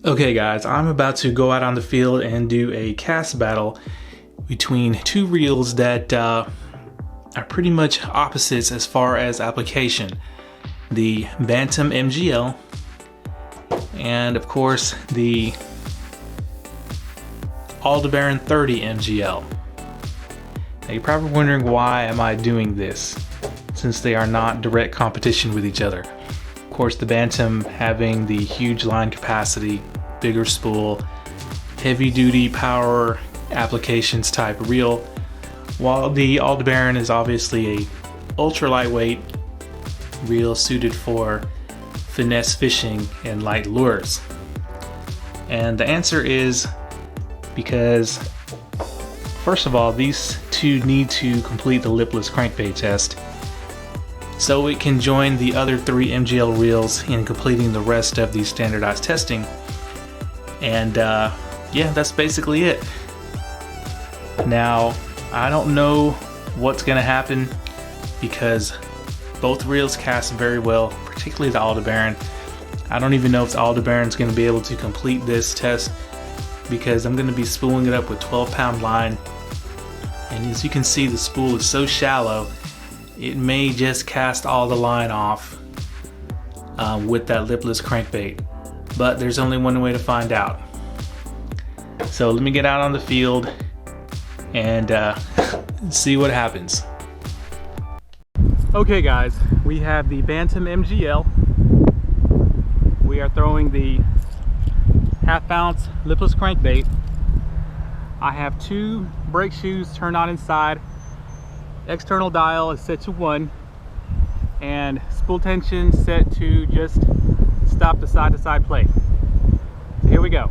Okay guys, I'm about to go out on the field and do a cast battle between two reels that are pretty much opposites as far as application. The Bantam Mgl and of course the Aldebaran 30Mgl. Now you're probably wondering, why am I doing this since they are not direct competition with each other. Of course, the Bantam having the huge line capacity, bigger spool, heavy duty power applications type reel, while the Aldebaran is obviously a ultra lightweight reel suited for finesse fishing and light lures. And the answer is because, first of all, these two need to complete the lipless crankbait test so it can join the other three MGL reels in completing the rest of the standardized testing. And yeah, that's basically it. Now, I don't know what's gonna happen because both reels cast very well, particularly the Aldebaran. I don't even know if the Aldebaran's gonna be able to complete this test because I'm gonna be spooling it up with 12-pound line. And as you can see, the spool is so shallow, it may just cast all the line off with that lipless crankbait. But there's only one way to find out. So let me get out on the field and see what happens. Okay guys, we have the Bantam Mgl. We are throwing the 1/2 ounce lipless crankbait. I have two brake shoes turned on inside. External dial is set to 1 and spool tension set to just stop the side-to-side plate. So here we go.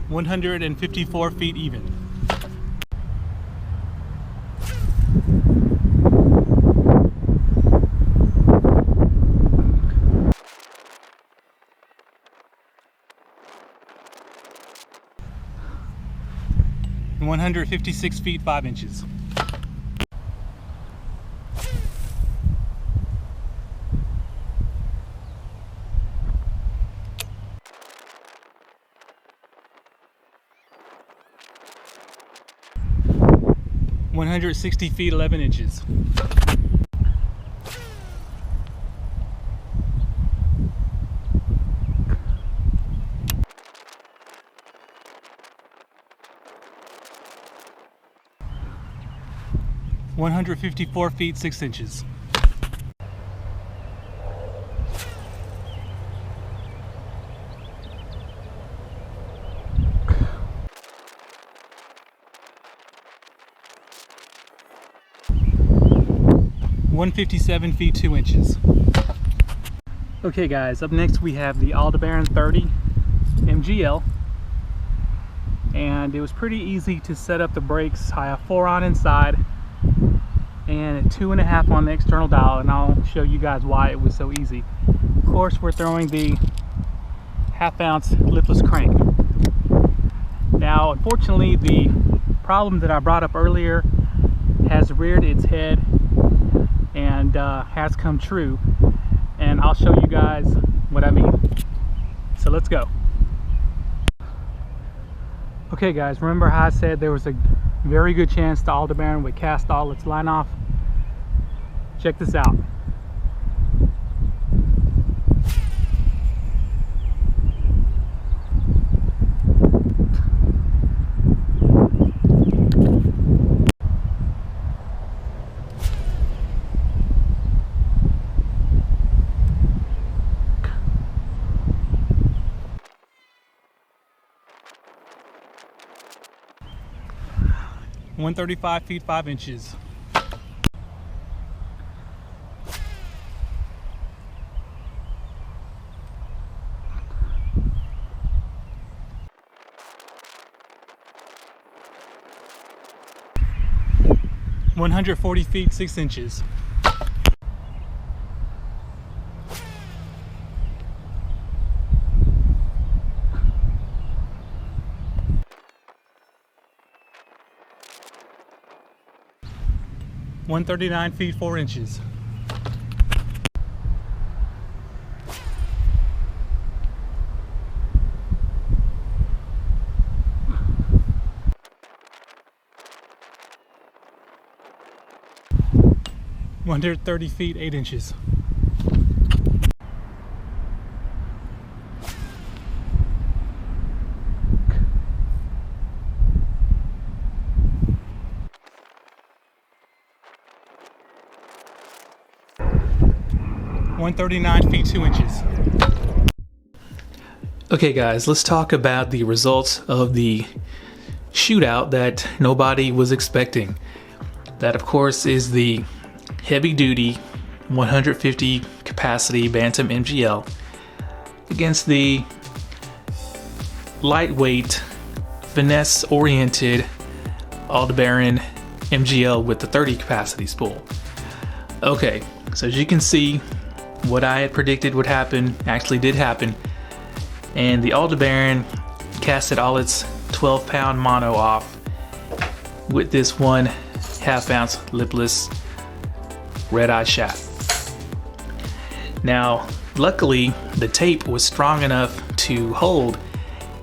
"154 feet even." And 156 feet 5 inches. "160 feet 11 inches. "154 feet 6 inches. "157 feet 2 inches. Okay guys, up next we have the Aldebaran 30 Mgl, and it was pretty easy to set up the brakes. I have 4 on inside and 2.5 on the external dial, and I'll show you guys why it was so easy. Of course, we're throwing the 1/2 ounce lipless crank. Now, unfortunately, the problem that I brought up earlier has reared its head and has come true, and I'll show you guys what I mean. So let's go. Okay guys, remember how I said there was a very good chance the Aldebaran would cast all its line off? Check this out. "135 feet 5 inches. "140 feet 6 inches. 139 feet 4 inches. $130 feet 8 inches. $139 feet 2 inches. Okay guys, let's talk about the results of the shootout that nobody was expecting. That of course is the heavy duty 150 capacity Bantam Mgl against the lightweight finesse oriented Aldebaran Mgl with the 30 capacity spool. Okay, so as you can see, what I had predicted would happen actually did happen, and the Aldebaran casted all its 12-pound mono off with this 1/2 ounce lipless red-eye shaft. Now luckily the tape was strong enough to hold,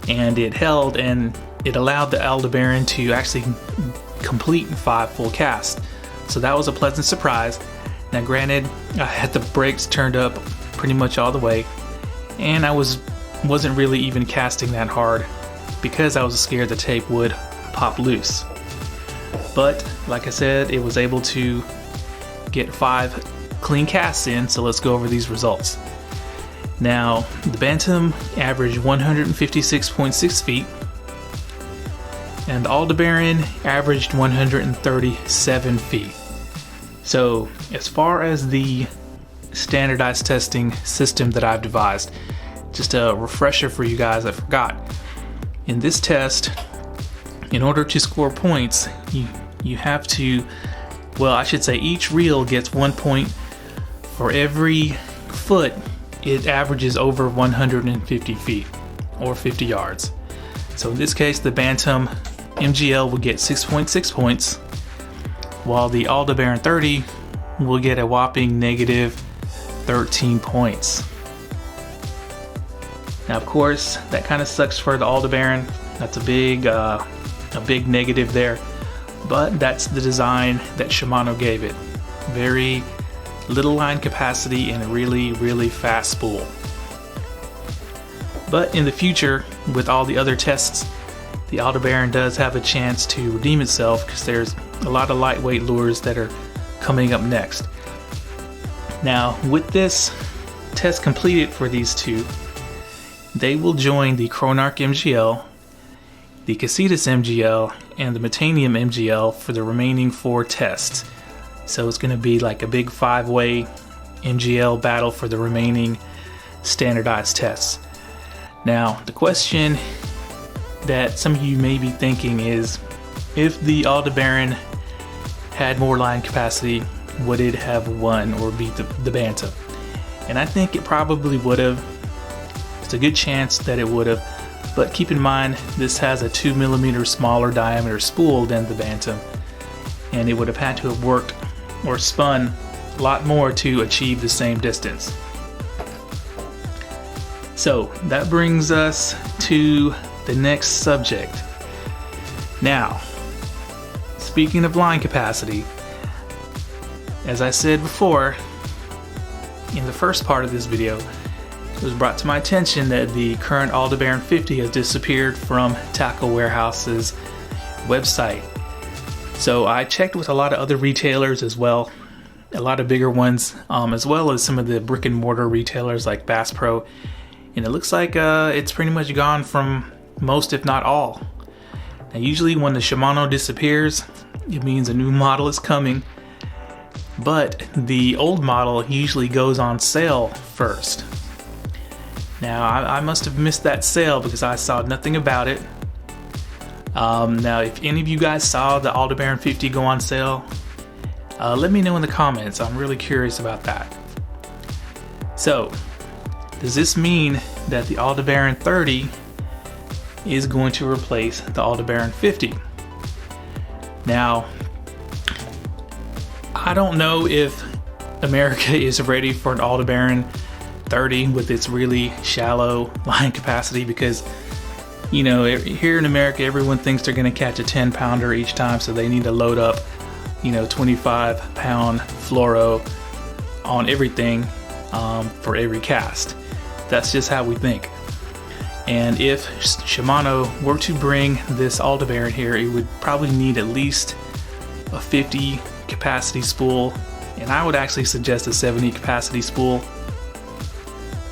and it held, and it allowed the Aldebaran to actually complete 5 full casts, so that was a pleasant surprise. Now granted, I had the brakes turned up pretty much all the way, and I wasn't really even casting that hard because I was scared the tape would pop loose. But like I said, it was able to get 5 clean casts in, so let's go over these results. Now the Bantam averaged 156.6 feet, and the Aldebaran averaged 137 feet. So as far as the standardized testing system that I've devised, just a refresher for you guys, I forgot. In this test, in order to score points, you have to, well, I should say each reel gets 1 point for every foot it averages over 150 feet or 50 yards. So in this case, the Bantam Mgl will get 6.6 points, while the Aldebaran 30 will get a whopping negative 13 points. Now of course, that kind of sucks for the Aldebaran. That's a big negative there, but that's the design that Shimano gave it. Very little line capacity and a really fast spool. But in the future, with all the other tests, the Aldebaran does have a chance to redeem itself, because there's a lot of lightweight lures that are coming up next. Now with this test completed for these two, they will join the CHRONARCH MGL, the CASITAS MGL, and the METANIUM MGL for the remaining 4 tests. So it's going to be like a big 5-way MGL battle for the remaining standardized tests. Now the question that some of you may be thinking is, if the Aldebaran had more line capacity, would it have won or beat the Bantam? And I think it probably would have. It's a good chance that it would have, but keep in mind this has a 2mm smaller diameter spool than the Bantam, and it would have had to have worked or spun a lot more to achieve the same distance. So that brings us to the next subject. Now, speaking of line capacity, as I said before in the first part of this video, it was brought to my attention that the current Aldebaran 50 has disappeared from Tackle Warehouse's website. So I checked with a lot of other retailers as well, a lot of bigger ones, as well as some of the brick and mortar retailers like Bass Pro, and it looks like it's pretty much gone from most, if not all. Now usually when the Shimano disappears, it means a new model is coming, but the old model usually goes on sale first. Now I must have missed that sale because I saw nothing about it. Now if any of you guys saw the Aldebaran 50 go on sale, let me know in the comments. I'm really curious about that. So does this mean that the Aldebaran 30 is going to replace the Aldebaran 50? Now I don't know if America is ready for an Aldebaran 30 with its really shallow line capacity, because you know, here in America everyone thinks they're going to catch a 10-pounder each time, so they need to load up, you know, 25-pound fluoro on everything for every cast. That's just how we think. And if Shimano were to bring this Aldebaran here, it would probably need at least a 50 capacity spool, and I would actually suggest a 70 capacity spool,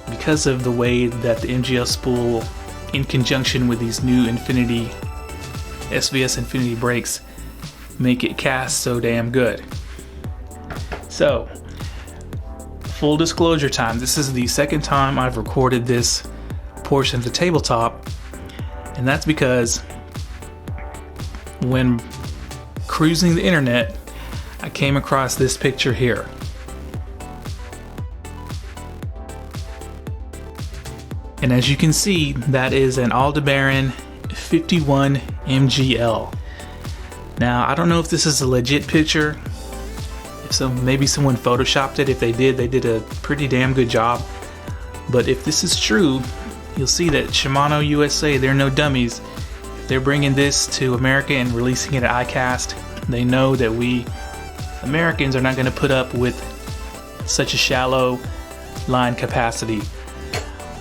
because of the way that the MGL spool, in conjunction with these new Infinity SVS Infinity brakes, make it cast so damn good. So, full disclosure time, this is the second time I've recorded this portion of the tabletop, and that's because when cruising the internet I came across this picture here. And as you can see, that is an Aldebaran 31Mgl. Now, I don't know if this is a legit picture. If so, maybe someone photoshopped it. If they did a pretty damn good job. But if this is true, you'll see that Shimano USA, they're no dummies. If they're bringing this to America and releasing it at ICAST, they know that we Americans are not going to put up with such a shallow line capacity.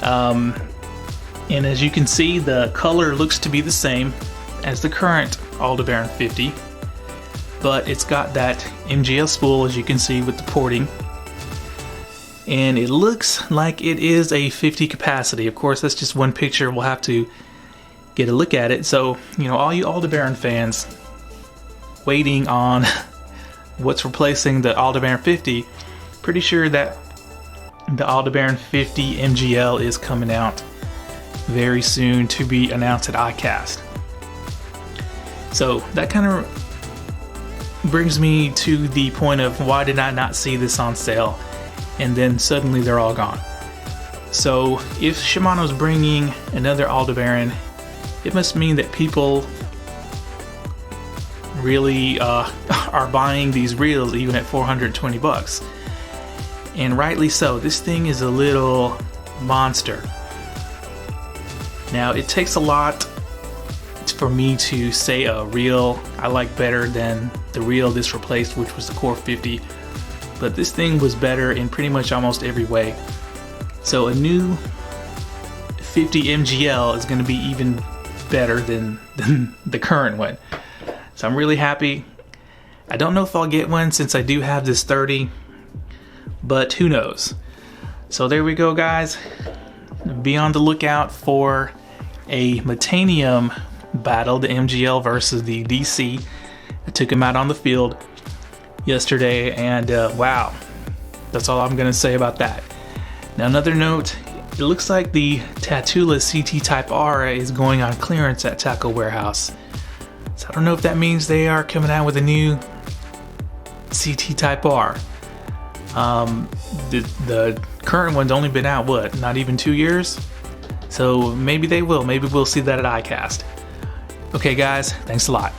And as you can see, the color looks to be the same as the current Aldebaran 50, but it's got that MGL spool, as you can see, with the porting, and it looks like it is a 50 capacity. Of course, that's just one picture. We'll have to get a look at it. So, you know, all you Aldebaran fans waiting on what's replacing the Aldebaran 50, pretty sure that the Aldebaran 50 MGL is coming out very soon, to be announced at ICAST. So that kind of brings me to the point of, why did I not see this on sale? And then suddenly they're all gone. So if Shimano's bringing another Aldebaran, it must mean that people really are buying these reels even at 420 bucks. And rightly so. This thing is a little monster. Now, it takes a lot for me to say a reel I like better than the reel this replaced, which was the Core 50, but this thing was better in pretty much almost every way. So a new 50 MGL is going to be even better than the current one. So I'm really happy. I don't know if I'll get one since I do have this 30, but who knows. So there we go, guys. Be on the lookout for a METANIUM battle, the MGL versus the DC. I took him out on the field yesterday, and wow, that's all I'm gonna say about that. Now, another note, it looks like the TATULA CT Type R is going on clearance at Tackle Warehouse. So I don't know if that means they are coming out with a new CT Type R. The current one's only been out, what, not even 2 years? So maybe they will. Maybe we'll see that at ICAST. Okay, guys, thanks a lot.